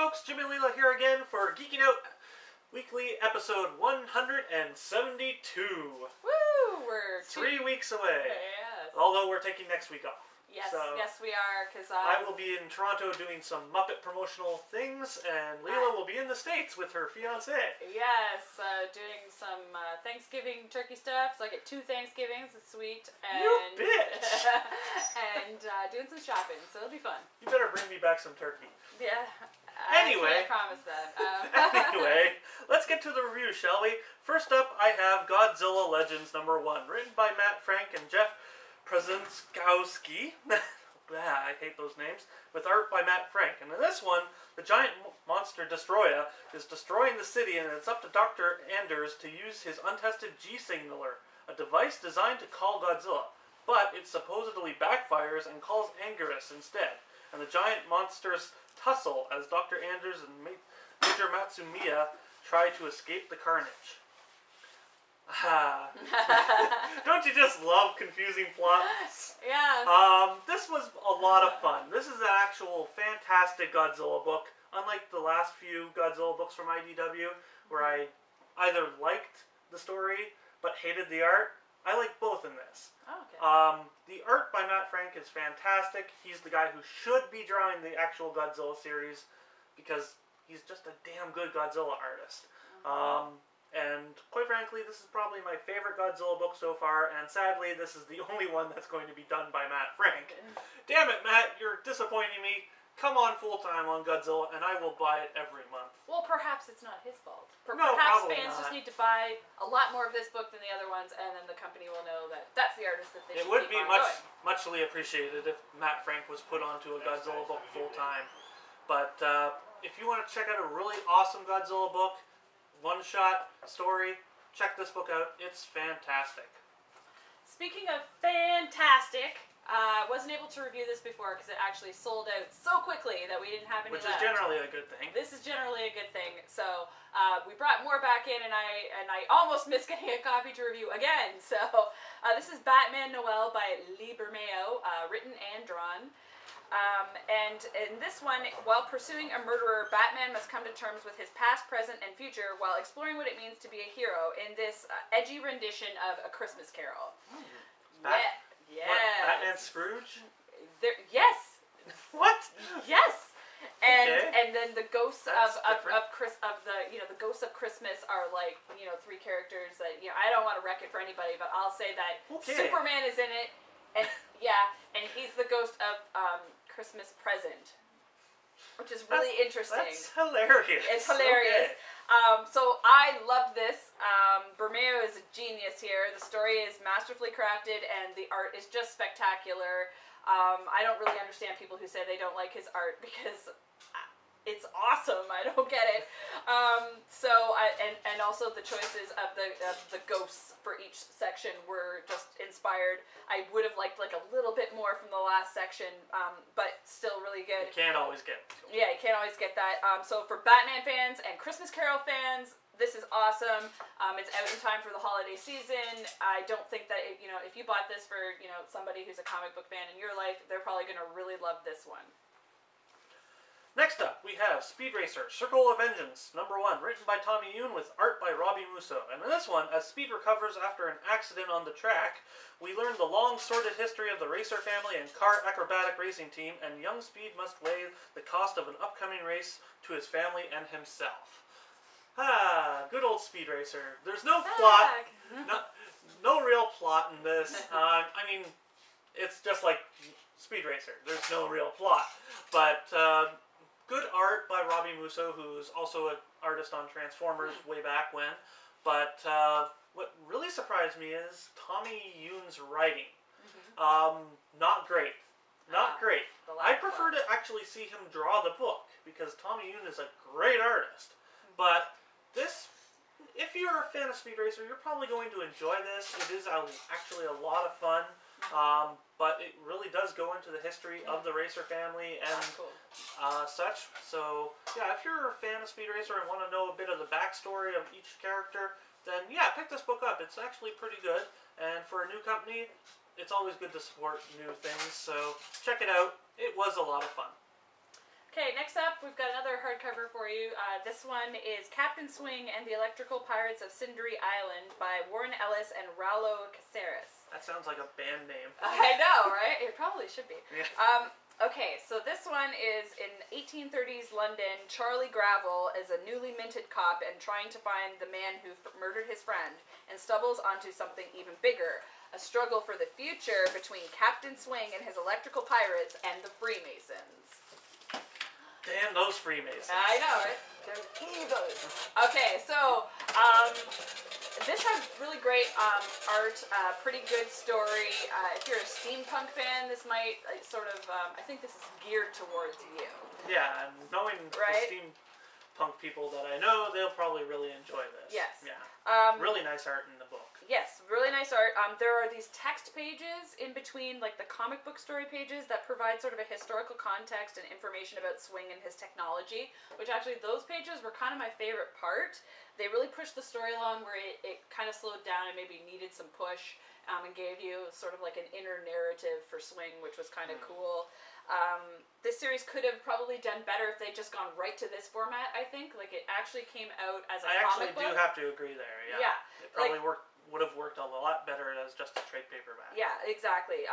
folks, Jim and Leila here again for Geeking Out Weekly episode 172. Woo! We're 3 weeks away. Yes. Although we're taking next week off. Yes, so yes we are, because I will be in Toronto doing some Muppet promotional things, and Leila will be in the States with her fiance. Yes, doing some Thanksgiving turkey stuff, so I get 2 Thanksgivings, it's sweet. And, You bitch! and doing some shopping, so it'll be fun. You better bring me back some turkey. Yeah. Anyway. I can't promise that. Anyway, let's get to the review, shall we? First up, I have Godzilla Legends #1, written by Matt Frank and Jeff Przezinskowski. I hate those names. With art by Matt Frank. And in this one, the giant monster Destroyer is destroying the city, and it's up to Dr. Anders to use his untested G-signaler, a device designed to call Godzilla. But it supposedly backfires and calls Anguirus instead. And the giant monsters tussle as Dr. Anders and Major Matsumiya try to escape the carnage. Don't you just love confusing plots? Yeah. This was a lot of fun. This is an actual fantastic Godzilla book. Unlike the last few Godzilla books from IDW, where I either liked the story but hated the art, I like both in this. Oh, okay. The art by Matt Frank is fantastic. He's the guy who should be drawing the actual Godzilla series because he's just a damn good Godzilla artist. And quite frankly, this is probably my favorite Godzilla book so far, and sadly, this is the only one that's going to be done by Matt Frank. Damn it, Matt, you're disappointing me. Come on full-time on Godzilla, and I will buy it every month. Well, perhaps it's not his fault. No, perhaps probably fans not. just need to buy a lot more of this book than the other ones, and then the company will know that that's the artist that they should It would keep be on going. muchly appreciated if Matt Frank was put onto a Godzilla book full-time. But if you want to check out a really awesome Godzilla book, one-shot story, check this book out. It's fantastic. Speaking of fantastic, wasn't able to review this before because it actually sold out so quickly that we didn't have any Which left. is generally a good thing. This is generally a good thing. So we brought more back in, and I almost missed getting a copy to review again. So this is Batman Noel by Lee Bermeo, written and drawn. And in this one, while pursuing a murderer, Batman must come to terms with his past, present, and future while exploring what it means to be a hero in this edgy rendition of A Christmas Carol. Yes. What, Batman Scrooge? Yes. What? Yes. And Okay. and then the ghosts That's of the ghosts of Christmas are like 3 characters that I don't want to wreck it for anybody, but I'll say that Superman is in it, and and he's the ghost of Christmas Present, which is really interesting. That's hilarious. It's hilarious. Okay. So I love this. Bermeo is a genius here. The story is masterfully crafted, and the art is just spectacular. I don't really understand people who say they don't like his art because it's awesome. I don't get it. And also the choices of the ghosts for each section were just inspired. I would have liked like a little bit more from the last section, but still really good. You can't always get it. Yeah, you can't always get that. So for Batman fans and Christmas Carol fans, this is awesome. It's out in time for the holiday season. I don't think that if you bought this for somebody who's a comic book fan in your life, they're probably going to really love this one. Next up, we have Speed Racer, Circle of Vengeance, #1, written by Tommy Yoon with art by Robbie Musso. And in this one, as Speed recovers after an accident on the track, we learn the long, sordid history of the Racer family and car acrobatic racing team, and young Speed must weigh the cost of an upcoming race to his family and himself. Good old Speed Racer. There's no plot, no real plot in this. I mean, it's just like Speed Racer. There's no real plot. But good art by Robbie Musso, who's also an artist on Transformers way back when. But what really surprised me is Tommy Yoon's writing. Not great. Not great. I prefer to actually see him draw the book, because Tommy Yoon is a great artist. But this, if you're a fan of Speed Racer, you're probably going to enjoy this. It is actually a lot of fun. But it really does go into the history of the Racer family and such. So, yeah, if you're a fan of Speed Racer and want to know a bit of the backstory of each character, then, yeah, pick this book up. It's actually pretty good. And for a new company, it's always good to support new things. So, check it out. It was a lot of fun. Okay, next up, we've got another hardcover for you. This one is Captain Swing and the Electrical Pirates of Cindery Island by Warren Ellis and Raulo Caceres. That sounds like a band name. I know, right? It probably should be. Yeah. Okay, so this one is in 1830s London. Charlie Gravel is a newly minted cop and trying to find the man who murdered his friend and stumbles onto something even bigger. A struggle for the future between Captain Swing and his electrical pirates and the Freemasons. Damn those Freemasons. I know, right? They're evil. Okay, so, this has really great art, pretty good story. If you're a steampunk fan, this might sort of, I think this is geared towards you. Yeah, and knowing right? the steampunk people that I know, they'll probably really enjoy this. Yes. Yeah. Really nice art in the book. Yes, really nice art. There are these text pages in between, like the comic book story pages, that provide sort of a historical context and information about Swing and his technology, which actually those pages were kind of my favorite part. They really pushed the story along where it kind of slowed down and maybe needed some push, and gave you sort of like an inner narrative for Swing, which was kind of cool. This series could have probably done better if they'd just gone right to this format, I think. Like, it actually came out as a comic book. I actually do have to agree there, yeah. Yeah. It probably would have worked a lot better as just a trade paperback. Yeah, exactly.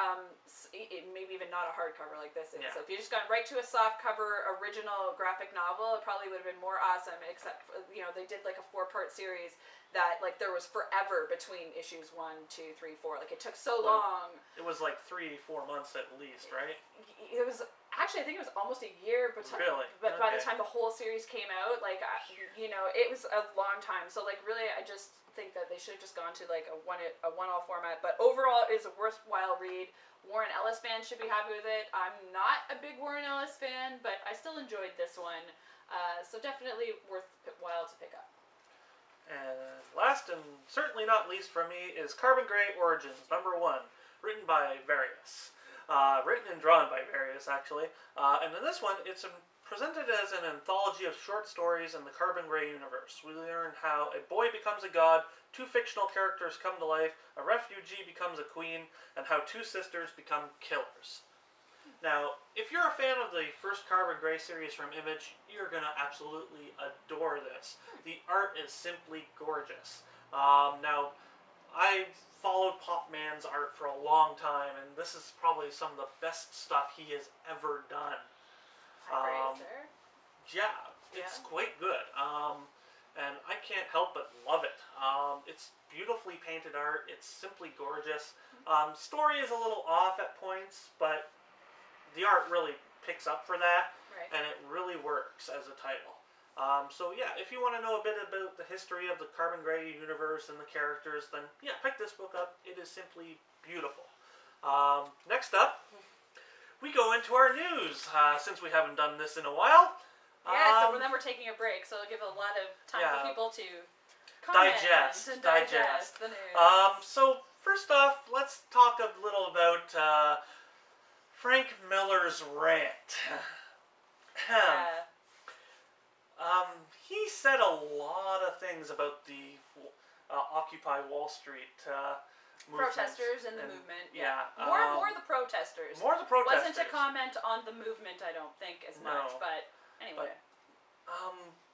Maybe even not a hardcover like this is. Yeah. So if you just gone right to a soft cover original graphic novel, it probably would have been more awesome, except, they did like a 4-part series that, like, there was forever between issues 1, 2, 3, 4. Like, it took so long. It was like 3-4 months at least, right? It was, actually, I think it was almost a year. Really? But by the time the whole series came out, like, it was a long time. So, like, really, I just think that they should have just gone to, like, a one-all format. But overall, it is a worthwhile read. Warren Ellis fans should be happy with it. I'm not a big Warren Ellis fan, but I still enjoyed this one. So definitely worthwhile to pick up. And last and certainly not least for me is Carbon Gray Origins, #1, written by Various. Written and drawn by Various, actually. And in this one, it's presented as an anthology of short stories in the Carbon Gray universe. We learn how a boy becomes a god, 2 fictional characters come to life, a refugee becomes a queen, and how 2 sisters become killers. Now, if you're a fan of the first Carbon Gray series from Image, you're going to absolutely adore this. The art is simply gorgeous. Now, I followed Pop Man's art for a long time, and this is probably some of the best stuff he has ever done. Yeah, it's quite good. And I can't help but love it. It's beautifully painted art. It's simply gorgeous. Story is a little off at points, but the art really picks up for that, and it really works as a title. So yeah, if you want to know a bit about the history of the Carbon Gray universe and the characters, then yeah, pick this book up. It is simply beautiful. Next up, we go into our news, since we haven't done this in a while. Yeah, so then we're taking a break, so it'll give a lot of time for people to digest the news. So first off, let's talk a little about Frank Miller's rant. He said a lot of things about the Occupy Wall Street protesters and the movement. Yeah. More the protesters. More the protesters. Wasn't a comment on the movement, I don't think, as much, but anyway.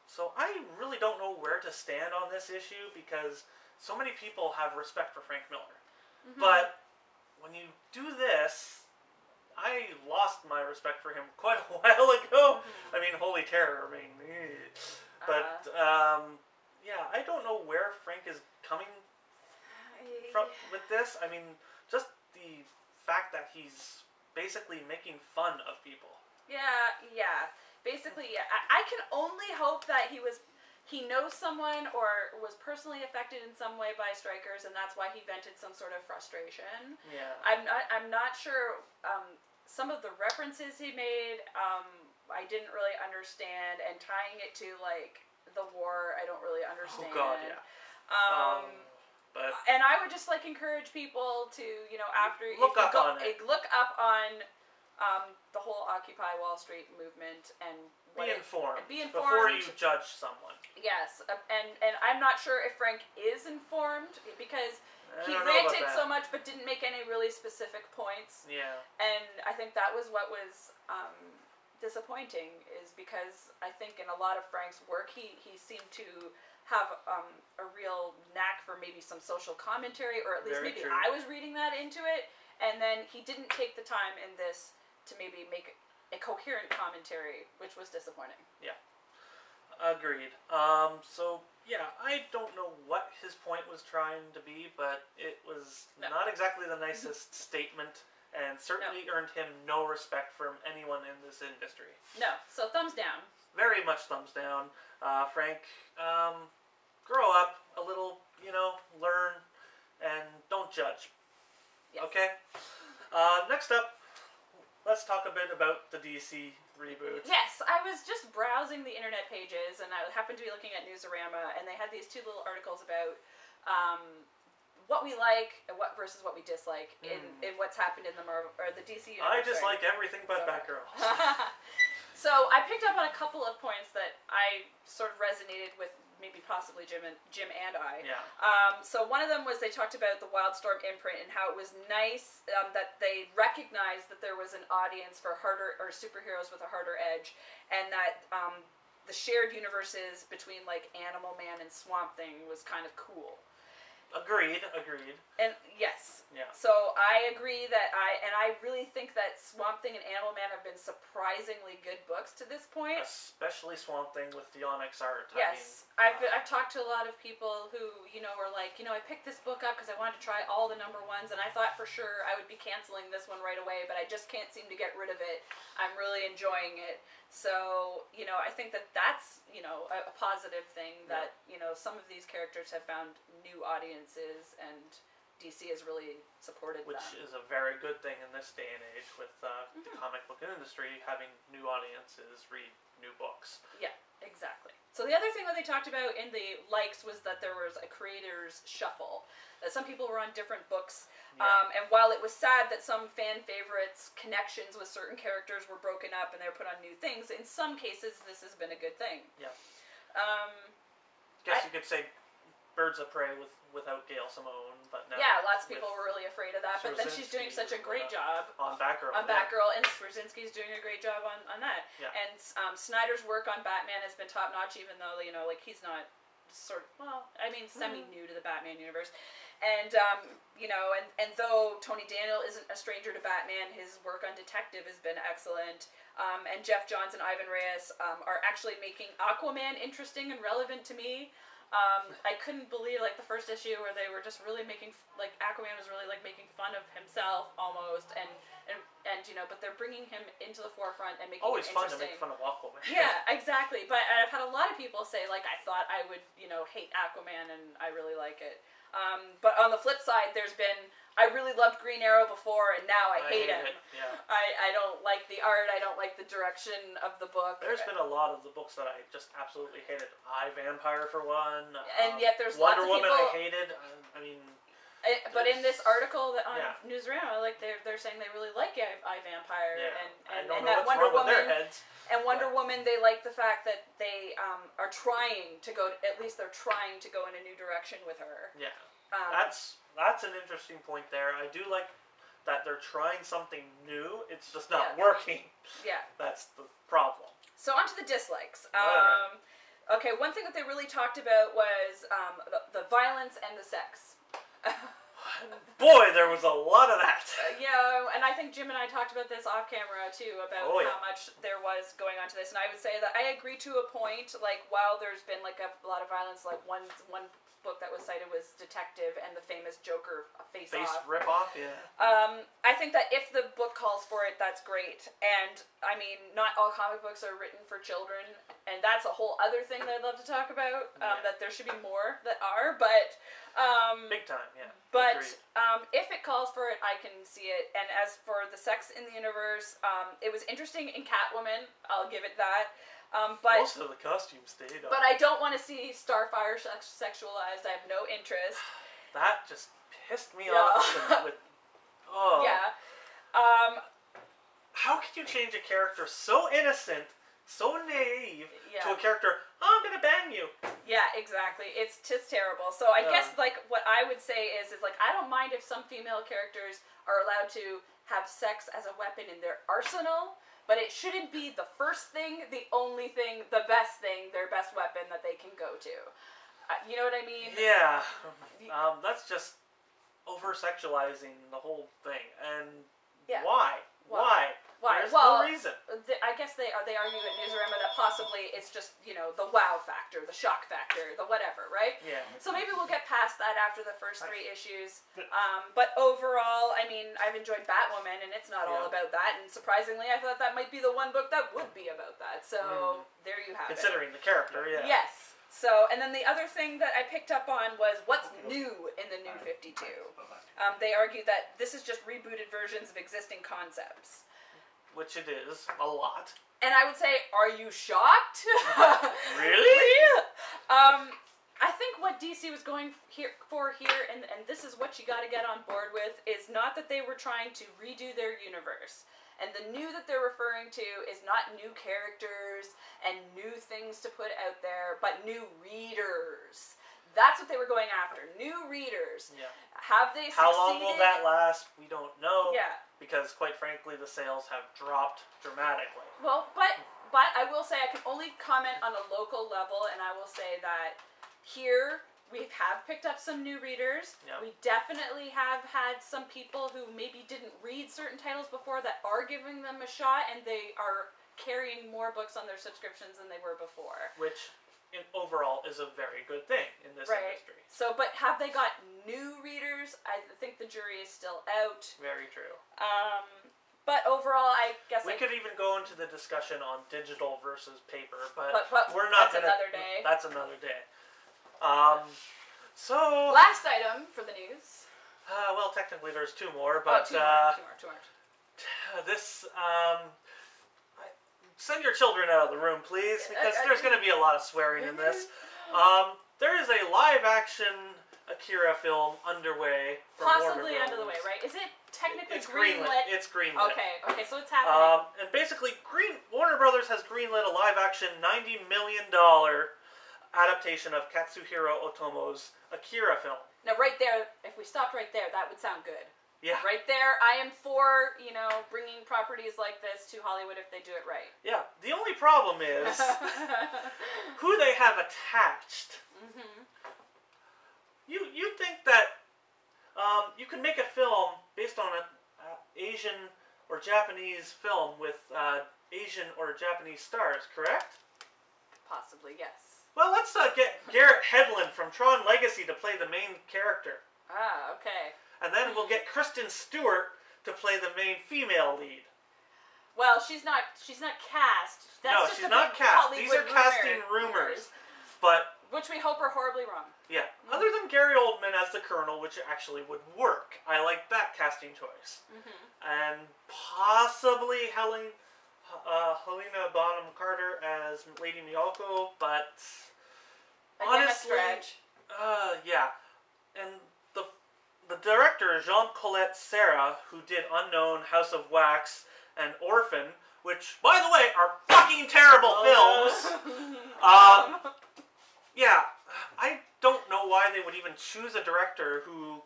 So I really don't know where to stand on this issue because so many people have respect for Frank Miller. Mm-hmm. But when you do this, I lost my respect for him quite a while ago. Mm-hmm. I mean, holy terror. I mean, but yeah, I don't know where Frank is coming from with this. I mean, just the fact that he's basically making fun of people. Yeah. Basically, I can only hope that he knows someone or was personally affected in some way by strikers, and that's why he vented some sort of frustration. Yeah. I'm not sure. Some of the references he made, I didn't really understand, and tying it to like the war, I don't really understand. Oh God, yeah. But and I would just like encourage people to after look up on the whole Occupy Wall Street movement and be informed before you judge someone. Yes, and I'm not sure if Frank is informed because he ranted so much but didn't make any really specific points. Yeah. And I think that was what was disappointing is because I think in a lot of Frank's work, he seemed to have a real knack for maybe some social commentary, or at least Very maybe true. I was reading that into it, and then he didn't take the time in this to maybe make a coherent commentary, which was disappointing. Yeah. Agreed. So, yeah, I don't know what his point was trying to be, but it was not exactly the nicest statement, and certainly earned him no respect from anyone in this industry. No, so thumbs down. Very much thumbs down. Frank, grow up a little, learn, and don't judge. Yes. Okay? Next up, let's talk a bit about the DC reboot. Yes, I was just browsing the internet pages, and I happened to be looking at Newsarama, and they had these two little articles about what we like and versus what we dislike in what's happened in the Marvel or the DC universe. I dislike everything but Batgirl. So I picked up on a couple of points that I sort of resonated with, maybe possibly Jim and I. Yeah. So one of them was they talked about the Wildstorm imprint and how it was nice that they recognized that there was an audience for harder or superheroes with a harder edge, and that the shared universes between like Animal Man and Swamp Thing was kind of cool. Agreed. And yes. Yeah. So I agree that I really think that Swamp Thing and Animal Man have been surprisingly good books to this point. Especially Swamp Thing with the Onyx art. Yes. I've talked to a lot of people who, are like, I picked this book up because I wanted to try all the #1s, and I thought for sure I would be canceling this one right away, but I just can't seem to get rid of it. I'm really enjoying it. So, I think that that's, a positive thing that, some of these characters have found new audiences, and DC has really supported them. Which is a very good thing in this day and age with the comic book industry having new audiences read new books. Yeah, exactly. So the other thing that they talked about in the likes was that there was a creator's shuffle. That some people were on different books. Yeah. And while it was sad that some fan favorites' connections with certain characters were broken up and they were put on new things, in some cases this has been a good thing. Yeah. Guess you could say Birds of Prey without Gail Simone, but now... Yeah, lots of people were really afraid of that, but then she's doing such a great job on Batgirl. Batgirl, and Straczynski's doing a great job on that. Yeah. And Snyder's work on Batman has been top-notch, even though, he's not semi-new to the Batman universe. And, and though Tony Daniel isn't a stranger to Batman, his work on Detective has been excellent. And Jeff Johns and Ivan Reyes are actually making Aquaman interesting and relevant to me. I couldn't believe, the first issue where they were just really making, Aquaman was really, making fun of himself, almost, and but they're bringing him into the forefront and making it interesting. Always fun to make fun of Aquaman. Yeah, exactly. But I've had a lot of people say, I thought I would, hate Aquaman, and I really like it. But on the flip side, I really loved Green Arrow before, and now I hate him. Yeah. I don't like the art, I don't like the direction of the book. There's been a lot of the books that I just absolutely hated. I, Vampire, for one. And yet there's Wonder lots of Woman people... I hated. I mean... But in this article on Newsarama, they're saying they really like I, Vampire, and that Wonder Woman, and Wonder Woman, they like the fact that they are trying to go. At least they're trying to go in a new direction with her. Yeah, that's an interesting point there. I do like that they're trying something new. It's just not working. Yeah, that's the problem. So on to the dislikes. Okay, one thing that they really talked about was the violence and the sex. Boy, there was a lot of that. Yeah, and I think Jim and I talked about this off camera too, about how much there was going on to this, and I would say that I agree to a point. While there's been a lot of violence, one book that was cited was Detective and the famous Joker face rip-off. Yeah. I think that if the book calls for it, that's great. And I mean, not all comic books are written for children, and that's a whole other thing that I'd love to talk about. That there should be more that are, but. Big time, yeah. But if it calls for it, I can see it. And as for the sex in the universe, it was interesting in Catwoman. I'll give it that. But most of the costumes stayed on. But I don't want to see Starfire sexualized. I have no interest. That just pissed me off. Yeah. How could you change a character so innocent, so naive, to a character, I'm gonna bang you? Yeah, exactly. It's just terrible. So I guess, what I would say is I don't mind if some female characters are allowed to have sex as a weapon in their arsenal, but it shouldn't be the first thing, the only thing, the best thing, their best weapon that they can go to. You know what I mean? Yeah. That's just over-sexualizing the whole thing. And why? Why? There's no reason. I guess they argue at Newsarama that possibly it's just, you know, the wow factor, the shock factor, the whatever, right? Yeah. So maybe we'll get past that after the first 3 issues. But overall, I mean, I've enjoyed Batwoman, and it's not all about that. And surprisingly, I thought that might be the one book that would be about that. So there you have it. Considering the character, yeah. Yes. So, and then the other thing that I picked up on was what's new in the New 52. They argue that this is just rebooted versions of existing concepts. Which it is, a lot. And I would say, are you shocked? Really? I think what DC was going for here, and this is what you got to get on board with, is not that they were trying to redo their universe. And the new that they're referring to is not new characters and new things to put out there, but new readers. That's what they were going after. New readers. Yeah. Have they succeeded? How long will that last? We don't know. Yeah. Because, quite frankly, the sales have dropped dramatically. Well, but I will say I can only comment on a local level, and I will say that here we have picked up some new readers. Yep. We definitely have had some people who maybe didn't read certain titles before that are giving them a shot, and they are carrying more books on their subscriptions than they were before. Which, overall, is a very good thing in this industry. So, but have they got new readers? I think the jury is still out. Very true. But overall, I guess we could even go into the discussion on digital versus paper, but we're that's not gonna. Another day. That's another day. So last item for the news. Well, technically there's 2 more, but two more. This send your children out of the room, please, because there's going to be a lot of swearing in this. There is a live-action Akira film underway. Possibly under the way, right? Is it technically greenlit? It's greenlit. Okay, so it's happening. And basically, Warner Brothers has greenlit a live-action $90 million adaptation of Katsuhiro Otomo's Akira film. Now, right there, if we stopped right there, that would sound good. Yeah. Right there, I am for, bringing properties like this to Hollywood if they do it right. Yeah. The only problem is who they have attached. Mm-hmm. You think that you can make a film based on an Asian or Japanese film with Asian or Japanese stars, correct? Possibly, yes. Well, let's get Garrett Hedlund from Tron Legacy to play the main character. Ah, okay. And then we'll get Kristen Stewart to play the main female lead. Well, she's not cast. No, she's not cast. These are casting rumors. But which we hope are horribly wrong. Yeah. Mm-hmm. Other than Gary Oldman as the Colonel, which actually would work. I like that casting choice. Mm-hmm. And possibly Helena Bonham Carter as Lady Miyako, but honestly, yeah. And the director, Jean-Colette Serra, who did Unknown, House of Wax, and Orphan, which, by the way, are fucking terrible films. Yeah, I don't know why they would even choose a director who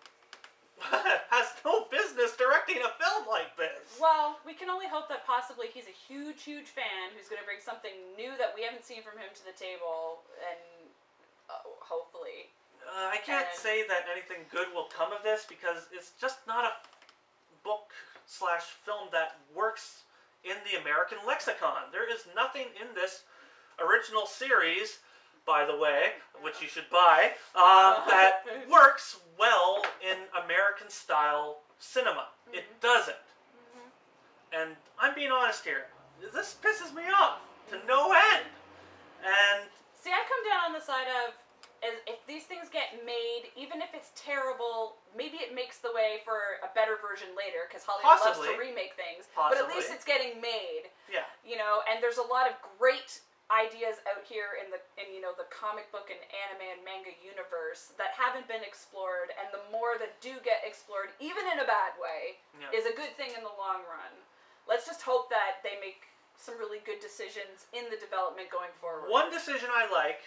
has no business directing a film like this. Well, we can only hope that possibly he's a huge, huge fan who's going to bring something new that we haven't seen from him to the table, and hopefully. I can't say that anything good will come of this because it's just not a book/film that works in the American lexicon. There is nothing in this original series, by the way, which you should buy, that works well in American-style cinema. Mm-hmm. It doesn't. Mm-hmm. And I'm being honest here. This pisses me off to no end. And see, I come down on the side of, if these things get made, even if it's terrible, maybe it makes the way for a better version later, because Hollywood loves to remake things. But at least it's getting made. Yeah. And there's a lot of great ideas out here in the comic book and anime and manga universe that haven't been explored, and the more that do get explored, even in a bad way, is a good thing in the long run. Let's just hope that they make some really good decisions in the development going forward. One decision I like,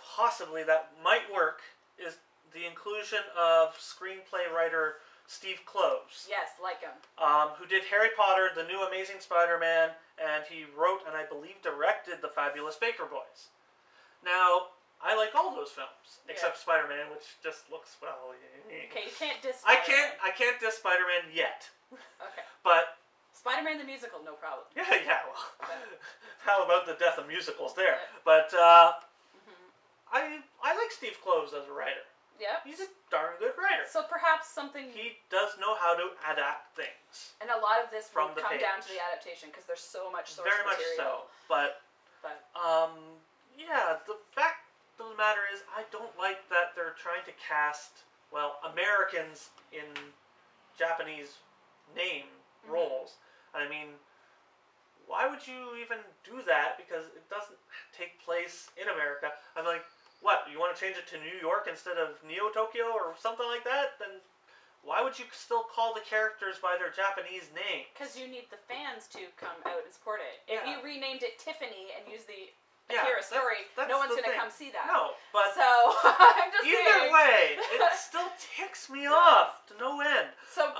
possibly that might work, is the inclusion of screenplay writer Steve Kloves. Yes, like him. Who did Harry Potter, The New Amazing Spider-Man, and he wrote and I believe directed The Fabulous Baker Boys. Now, I like all those films except Spider-Man, which just looks Okay, you can't diss. I can't diss Spider-Man yet. Okay. But Spider-Man the musical, no problem. yeah. Well, how about the death of musicals there? Yeah. But I like Steve Kloves as a writer. Yeah. He's a darn good writer. So perhaps something... He does know how to adapt things. And a lot of this will From the come down to page. the adaptation, because there's so much source Very material. much so. But yeah, the fact of the matter is, I don't like that they're trying to cast, well, Americans in Japanese name roles. I mean, why would you even do that? Because it doesn't take place in America. I'm like, what, you want to change it to New York instead of Neo-Tokyo or something like that? Then why would you still call the characters by their Japanese name? Because you need the fans to come out and support it. If you renamed it Tiffany and used the Akira story, no one's going to come see that. No, but so I'm just either saying. way, it still ticks me off to no end. So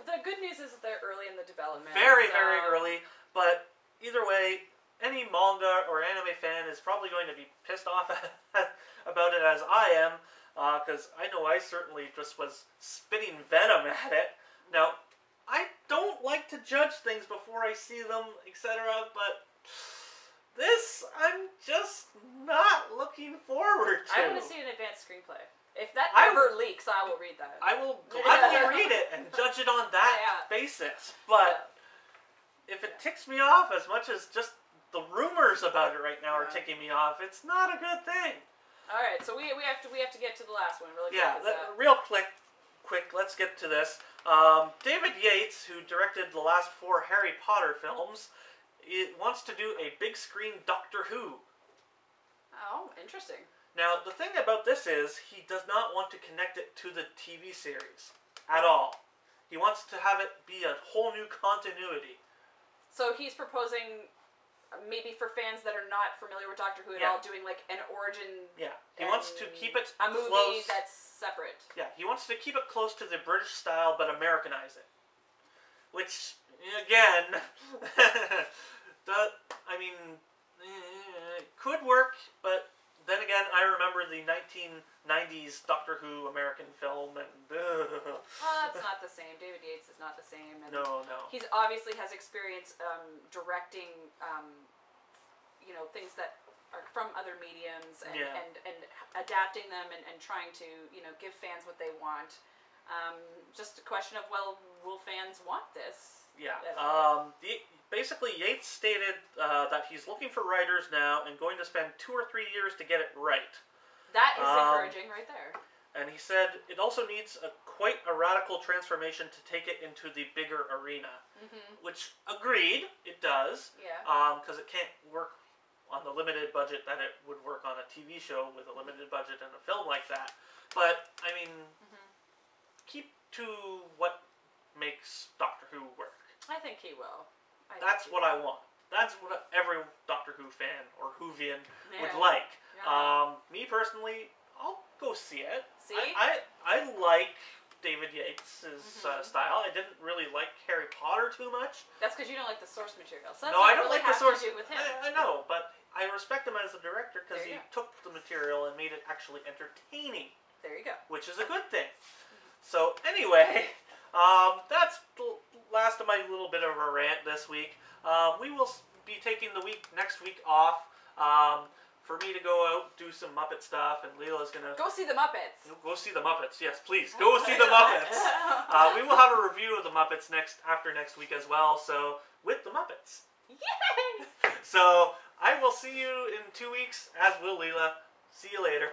the good news is that they're early in the development. Very early, but either way, any manga or anime fan is probably going to be pissed off about it as I am, because I know I certainly just was spitting venom at it. Now, I don't like to judge things before I see them, etc., but this, I'm just not looking forward to. I want to see an advanced screenplay. If that ever leaks, I will read that. I will gladly read it and judge it on that basis, but if it ticks me off as much as just the rumors about it right now are ticking me off, it's not a good thing. All right, so we have to get to the last one really quick. Yeah, real quick, let's get to this. David Yates, who directed the last 4 Harry Potter films, wants to do a big screen Doctor Who. Oh, interesting. Now, the thing about this is he does not want to connect it to the TV series at all. He wants to have it be a whole new continuity. So he's proposing, maybe for fans that are not familiar with Doctor Who at all, doing like an origin. Yeah, he wants to keep it a movie that's separate. Yeah, he wants to keep it close to the British style, but Americanize it. Which, again, I mean, it could work, but then again, I remember the 1990s Doctor Who American film, and it's not the same. David Yates is not the same. And no. He obviously has experience directing, things that are from other mediums and adapting them and trying to, give fans what they want. Just a question of, will fans want this? Yeah. Basically, Yates stated that he's looking for writers now and going to spend 2 or 3 years to get it right. That is encouraging right there. And he said it also needs quite a radical transformation to take it into the bigger arena. Which, agreed, it does. Yeah. Because it can't work on the limited budget that it would work on a TV show with a limited budget and a film like that. But, I mean, keep to what makes Doctor Who work. I think he will. That's what I want. That's what every Doctor Who fan or Whovian would like. Yeah. Me personally, I'll go see it. See? I like David Yates' style. I didn't really like Harry Potter too much. That's because you don't like the source material. So no, I don't really like the source. To do with him. I know, but I respect him as a director because he took the material and made it actually entertaining. There you go. Which is a good thing. So anyway, that's the last of my little bit of a rant this week. We will be taking the next week off for me to go out, do some Muppet stuff, and Leila's going to... Go see the Muppets. Go see the Muppets, yes, please. Go see the Muppets. We will have a review of the Muppets after next week as well, so with the Muppets. Yay! So I will see you in 2 weeks, as will Leila. See you later.